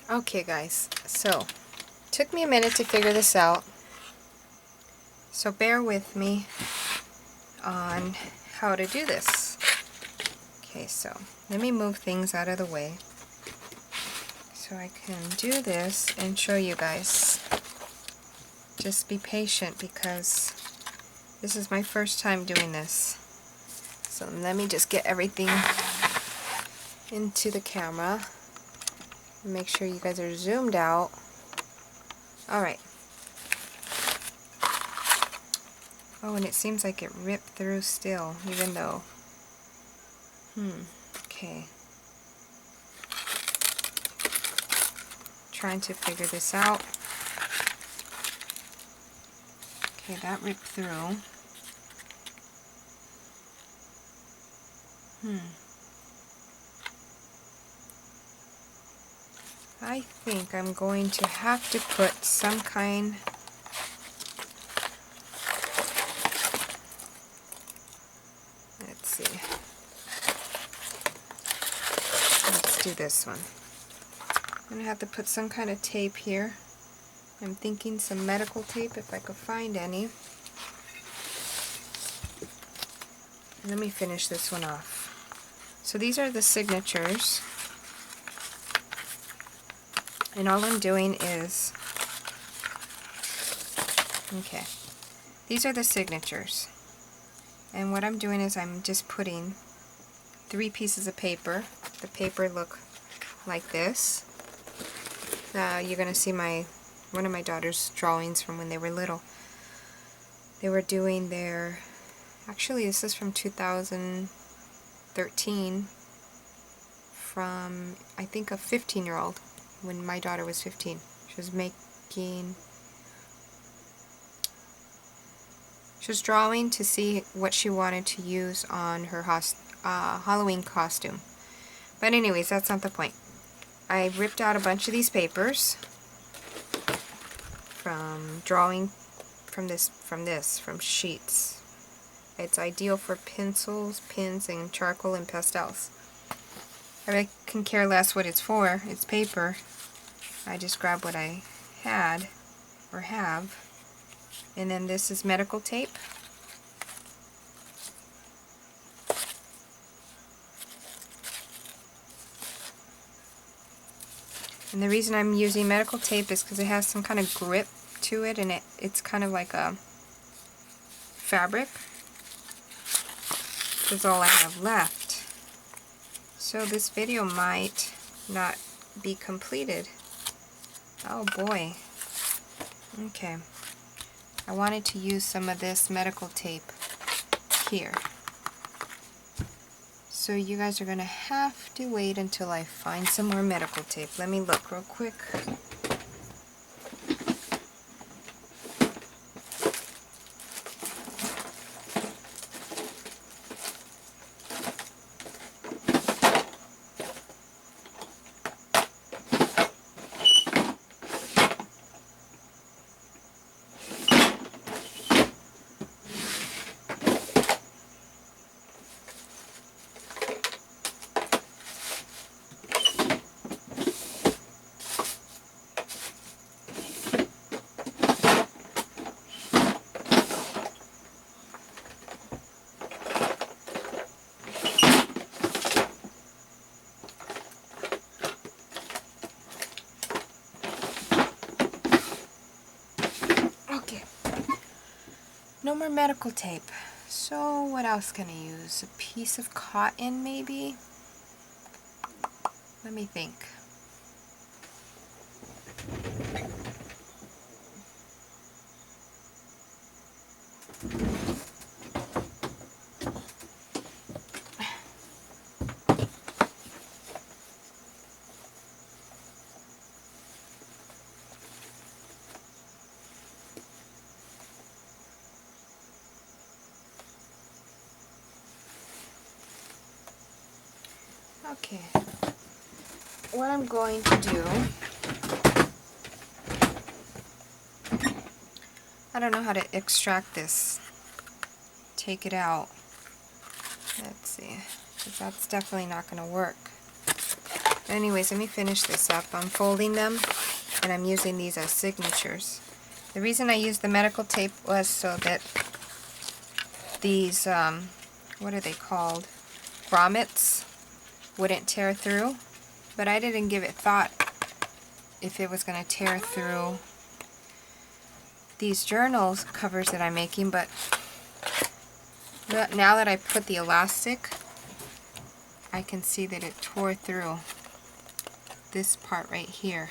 Okay guys, so took me a minute to figure this out, so bear with me on how to do this. Okay, so let me move things out of the way so I can do this and show you guys. Just be patient because this is my first time doing this. So let me just get everything into the camera. Make sure you guys are zoomed out. Alright. Oh, and it seems like it ripped through still, even though... Okay. Trying to figure this out. Okay, that ripped through. I think I'm going to have to put some kind... Let's see. Let's do this one. I'm going to have to put some kind of tape here. I'm thinking some medical tape if I could find any. Let me finish this one off. So these are the signatures. And all I'm doing is... Okay. These are the signatures. And what I'm doing is I'm just putting 3 pieces of paper. The paper look like this. You're going to see one of my daughter's drawings from when they were little. They were doing their... Actually, this is from 2013. From, I think, a 15-year-old. When my daughter was 15. She was making... She was drawing to see what she wanted to use on her Halloween costume. But anyways, that's not the point. I ripped out a bunch of these papers from drawing from sheets. It's ideal for pencils, pens, and charcoal and pastels. I really can care less what it's for. It's paper. I just grabbed what I had or have. And then this is medical tape. And the reason I'm using medical tape is because it has some kind of grip to it, and it's kind of like a fabric. That's all I have left. So this video might not be completed. Oh boy. Okay. I wanted to use some of this medical tape here. So you guys are going to have to wait until I find some more medical tape. Let me look real quick. No more medical tape. So what else can I use? A piece of cotton maybe? Let me think. Okay, what I'm going to do, I don't know how to extract this, take it out. Let's see, because that's definitely not going to work. Anyways, let me finish this up. I'm folding them, and I'm using these as signatures. The reason I used the medical tape was so that these, what are they called? Grommets wouldn't tear through, but I didn't give it thought if it was going to tear through these journals covers that I'm making, but now that I put the elastic, I can see that it tore through this part right here.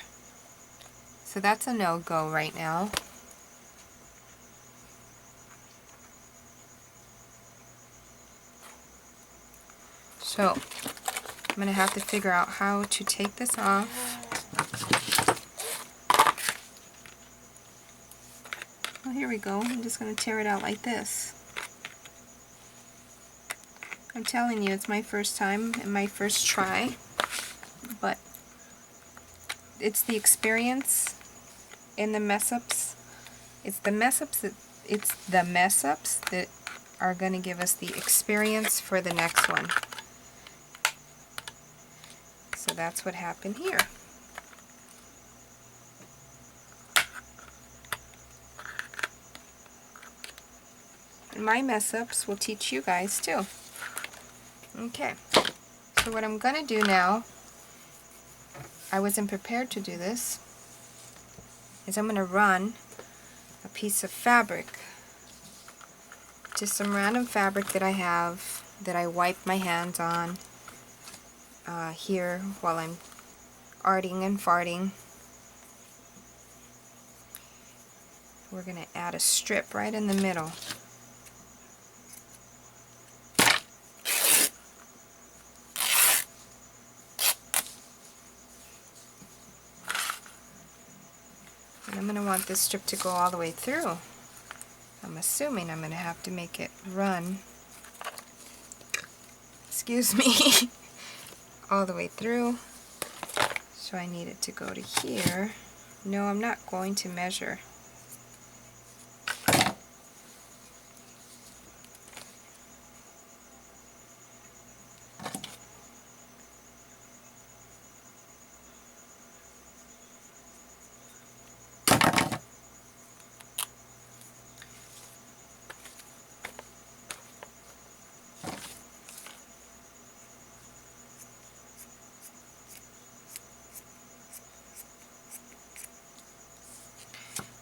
So that's a no-go right now. So I'm going to have to figure out how to take this off. Well, here we go. I'm just going to tear it out like this. I'm telling you, it's my first time and my first try, but it's the experience and the mess-ups. It's the mess-ups that are going to give us the experience for the next one. So that's what happened here. And my mess-ups will teach you guys too. Okay, so what I'm going to do now, I wasn't prepared to do this, is I'm going to run a piece of fabric, just some random fabric that I have that I wipe my hands on here while I'm arting and farting. We're going to add a strip right in the middle. And I'm going to want this strip to go all the way through. I'm assuming I'm going to have to make it run, excuse me, all the way through. So I need it to go to here. No, I'm not going to measure.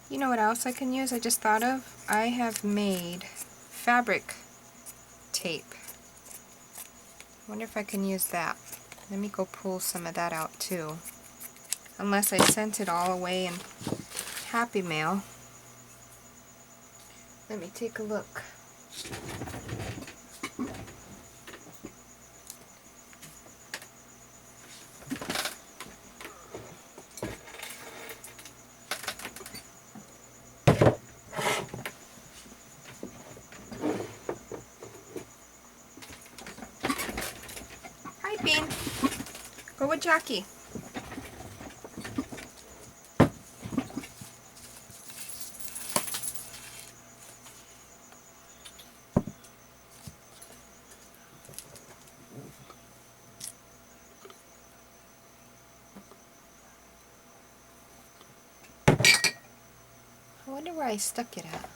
You know what else I can use? I just thought of. I have made fabric tape. I wonder if I can use that. Let me go pull some of that out too. Unless I sent it all away in Happy Mail. Let me take a look. Bean, go with Jackie. I wonder where I stuck it at.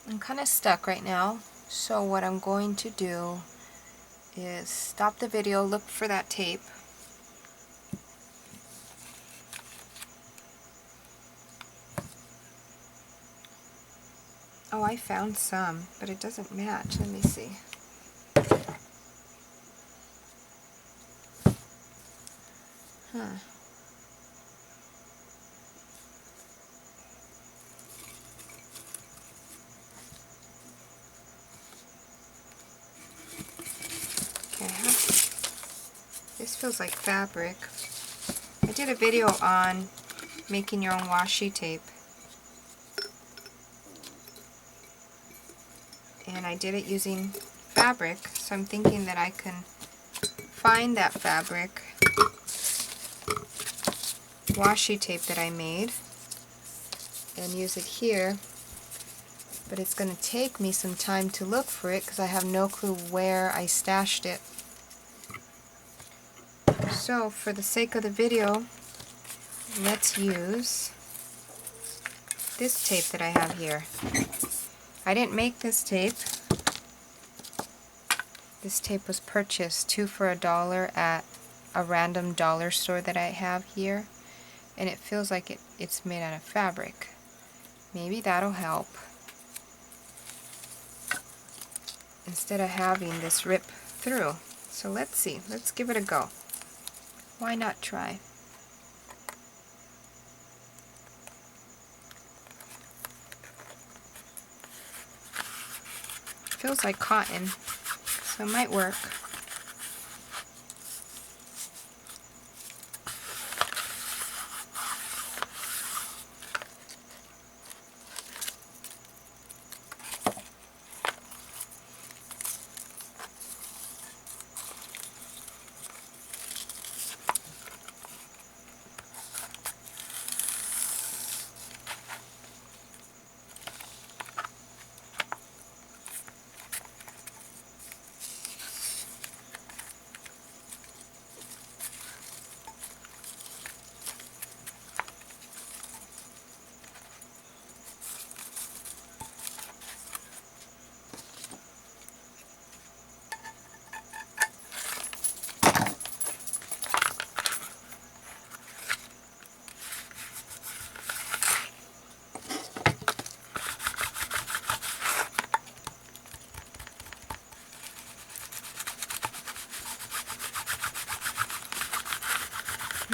I'm kind of stuck right now, so what I'm going to do is stop the video, look for that tape. Oh, I found some, but it doesn't match. Let me see. Huh. This feels like fabric. I did a video on making your own washi tape. And I did it using fabric, so I'm thinking that I can find that fabric washi tape that I made and use it here, but it's going to take me some time to look for it because I have no clue where I stashed it. So for the sake of the video, let's use this tape that I have here. I didn't make this tape. This tape was purchased 2 for $1 at a random dollar store that I have here, and it feels like it's made out of fabric. Maybe that'll help instead of having this rip through. So let's see, let's give it a go. Why not try? Feels like cotton, so it might work.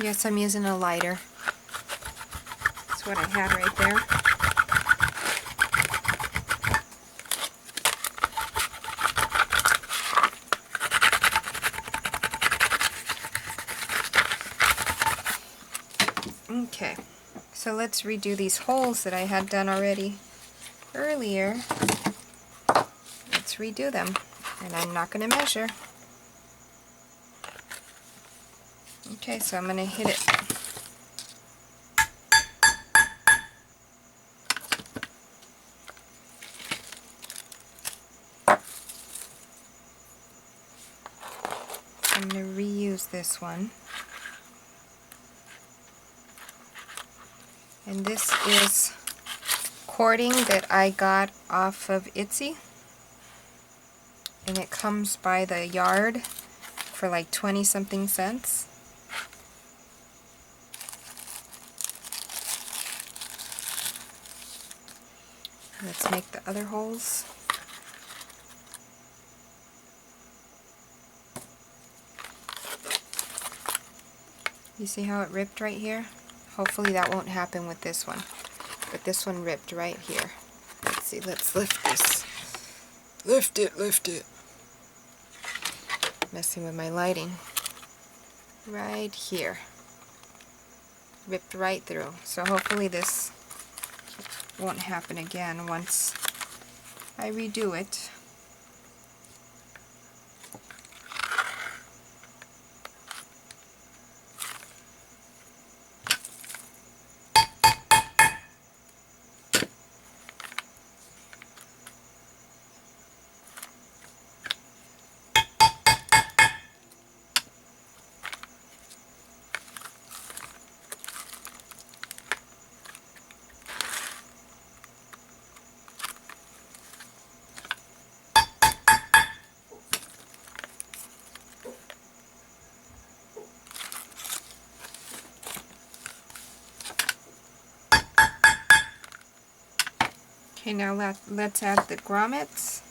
Yes, I'm using a lighter. That's what I had right there. Okay, so let's redo these holes that I had done already earlier. Let's redo them, and I'm not going to measure. Okay, so I'm going to hit it. I'm going to reuse this one. And this is cording that I got off of Gypsy. And it comes by the yard for like 20 something cents. Let's make the other holes. You see how it ripped right here? Hopefully that won't happen with this one. But this one ripped right here. Let's see, let's lift this. Lift it, lift it. Messing with my lighting. Right here. Ripped right through. So hopefully this won't happen again once I redo it. Okay, now let's add the grommets.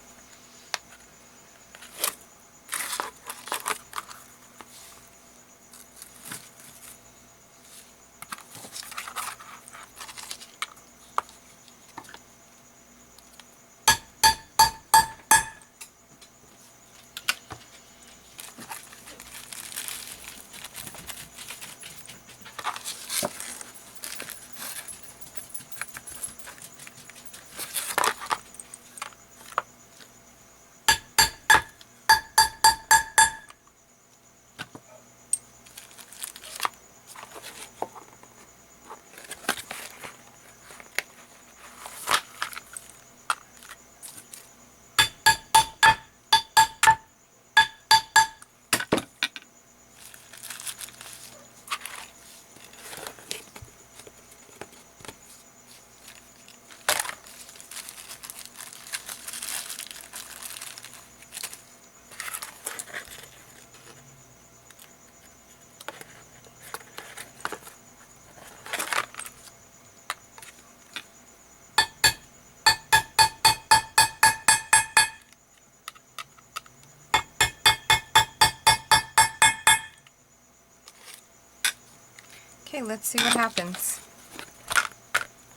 Okay, let's see what happens.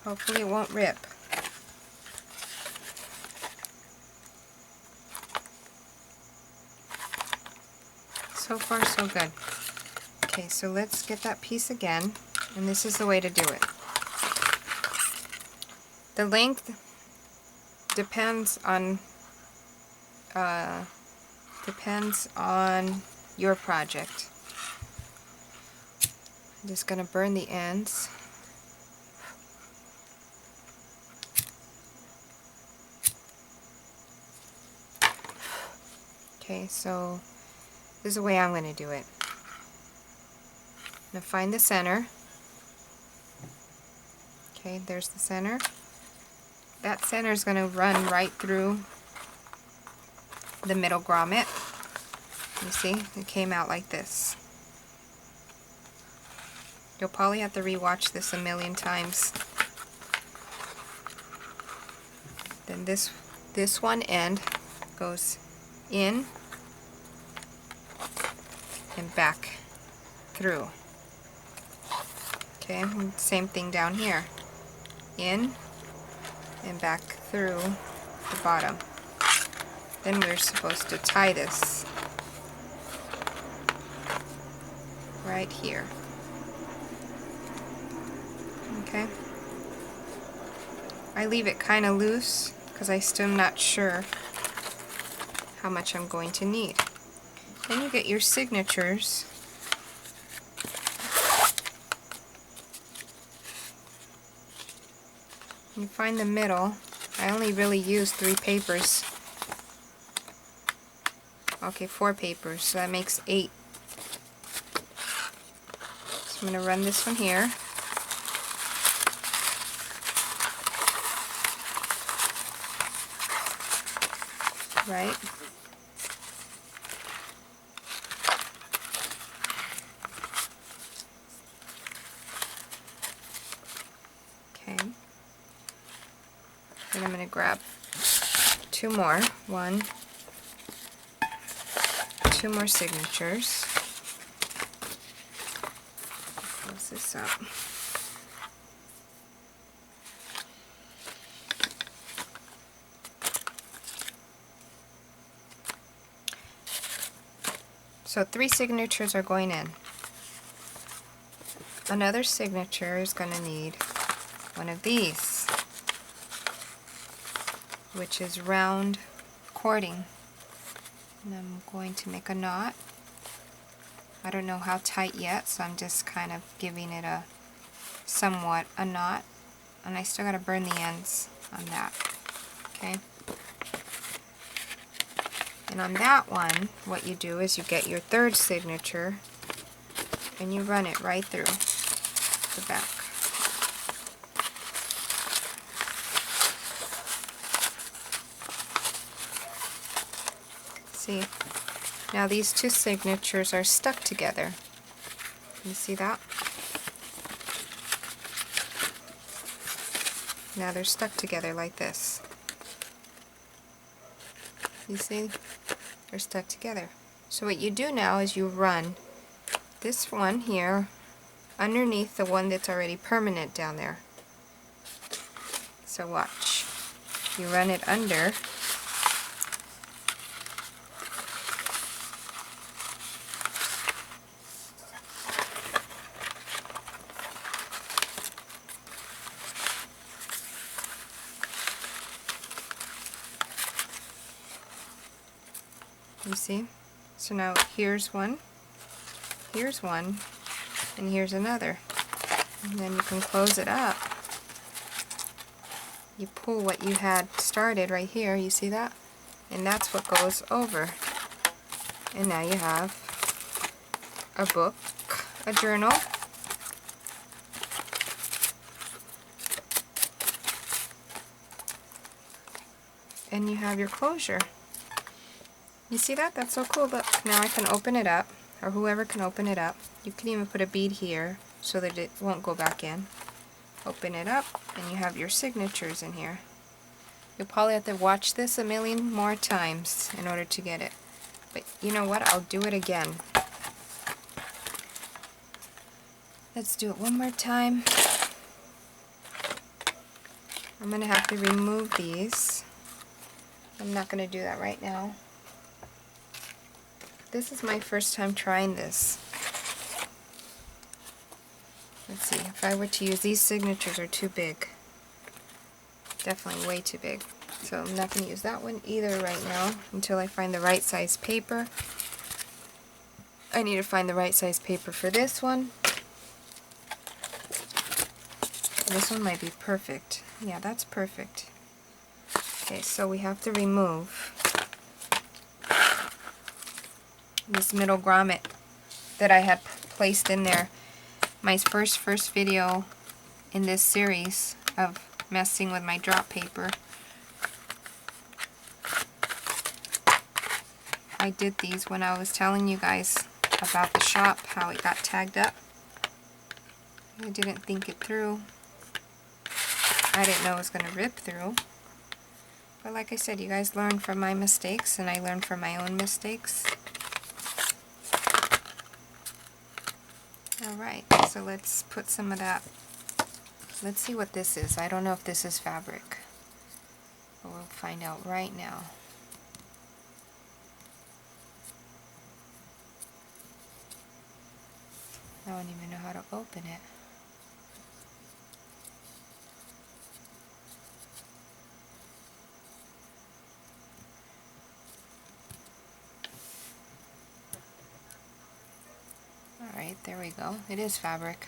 Hopefully it won't rip. So far, so good. Okay, so let's get that piece again, and this is the way to do it. The length depends on your project. I'm just going to burn the ends. Okay, so this is the way I'm going to do it. I'm going to find the center. Okay, there's the center. That center is going to run right through the middle grommet. You see, it came out like this. You'll probably have to rewatch this a million times. Then this one end goes in and back through. Okay, and same thing down here. In and back through the bottom. Then we're supposed to tie this right here. Okay. I leave it kind of loose because I still am not sure how much I'm going to need. Then you get your signatures. You find the middle. I only really use 3 papers. Okay, 4 papers, so that makes 8. So I'm going to run this one here. Right. Okay. Then I'm going to grab 2 more. 2 more signatures. Close this up. So 3 signatures are going in. Another signature is going to need one of these, which is round cording. And I'm going to make a knot. I don't know how tight yet, so I'm just kind of giving it a somewhat a knot. And I still got to burn the ends on that. Okay. And on that one, what you do is you get your 3rd signature and you run it right through the back. See, now these 2 signatures are stuck together. You see that? Now they're stuck together like this. You see? They're stuck together. So what you do now is you run this one here underneath the one that's already permanent down there. So watch. You run it under. You see? So now here's one, and here's another. And then you can close it up. You pull what you had started right here, you see that? And that's what goes over. And now you have a book, a journal, and you have your closure. You see that? That's so cool. Look, now I can open it up, or whoever can open it up. You can even put a bead here so that it won't go back in. Open it up, and you have your signatures in here. You'll probably have to watch this a million more times in order to get it. But you know what? I'll do it again. Let's do it one more time. I'm going to have to remove these. I'm not going to do that right now. This is my first time trying this. Let's see, if I were to use these signatures are too big. Definitely way too big. So I'm not going to use that one either right now until I find the right size paper. I need to find the right size paper for this one. This one might be perfect. Yeah, that's perfect. Okay, so we have to remove this middle grommet that I had placed in there. My first video in this series of messing with my drop paper. I did these when I was telling you guys about the shop, how it got tagged up. I didn't think it through. I didn't know it was going to rip through. But like I said, you guys learn from my mistakes, and I learned from my own mistakes. Alright, so let's put some of that. Let's see what this is. I don't know if this is fabric. But we'll find out right now. I don't even know how to open it. Alright, there we go. It is fabric.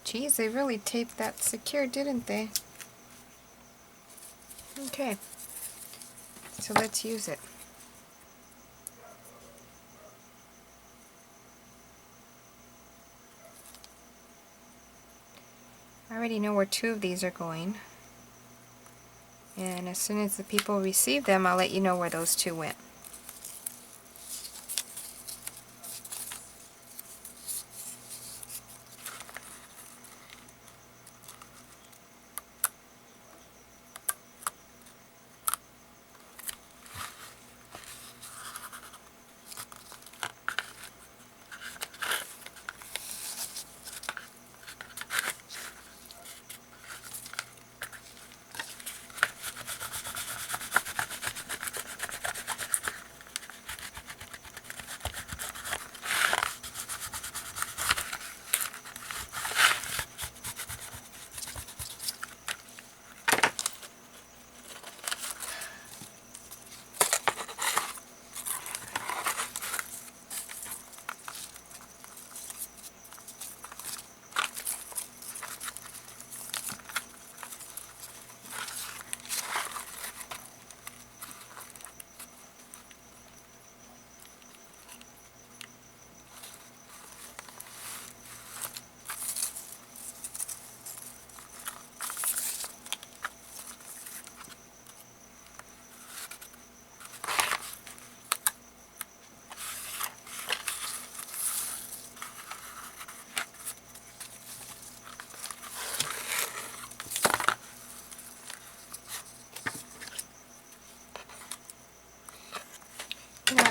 Geez, they really taped that secure, didn't they? Okay, so let's use it. I already know where 2 of these are going. And as soon as the people receive them, I'll let you know where those 2 went.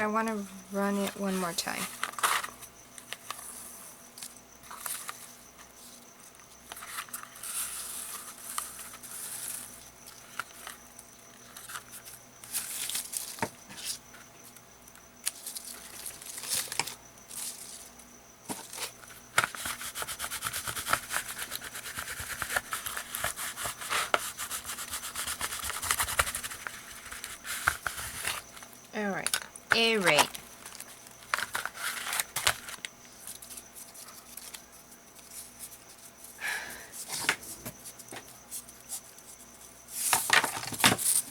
I want to run it one more time. Alright, aerate.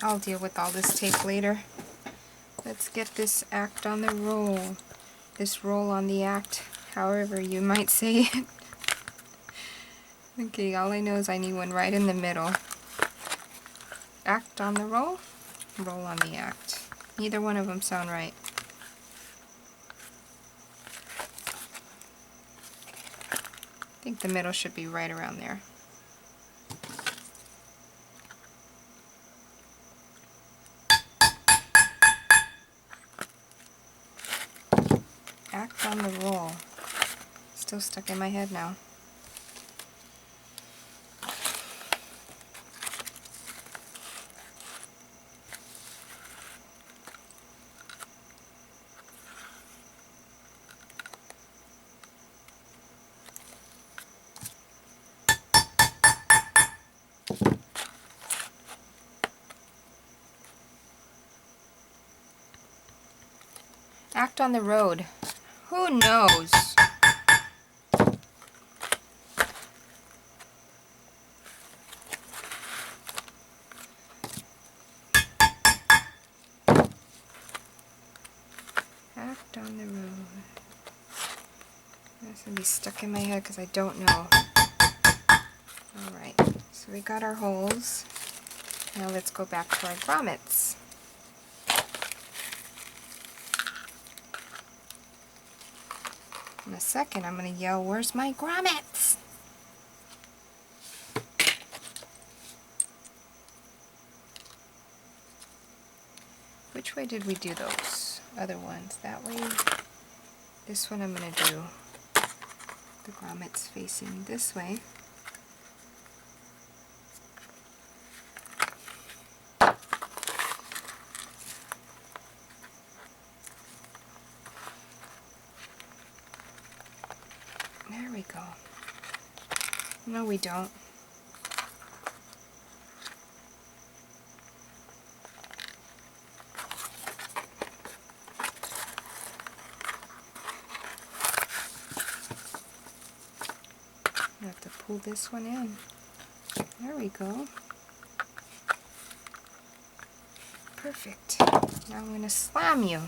I'll deal with all this tape later. Let's get this act on the roll. This roll on the act, however you might say it. Okay, all I know is I need one right in the middle. Act on the roll, roll on the act. Neither one of them sound right. I think the middle should be right around there. Act on the roll. Still stuck in my head now. Act on the road. Who knows? Act on the road. That's going to be stuck in my head because I don't know. Alright, so we got our holes. Now let's go back to our grommets. In a second, I'm going to yell, "Where's my grommets?" Which way did we do those other ones? That way? This one I'm going to do the grommets facing this way. There we go. No, we don't. I have to pull this one in. There we go. Perfect. Now I'm going to slam you.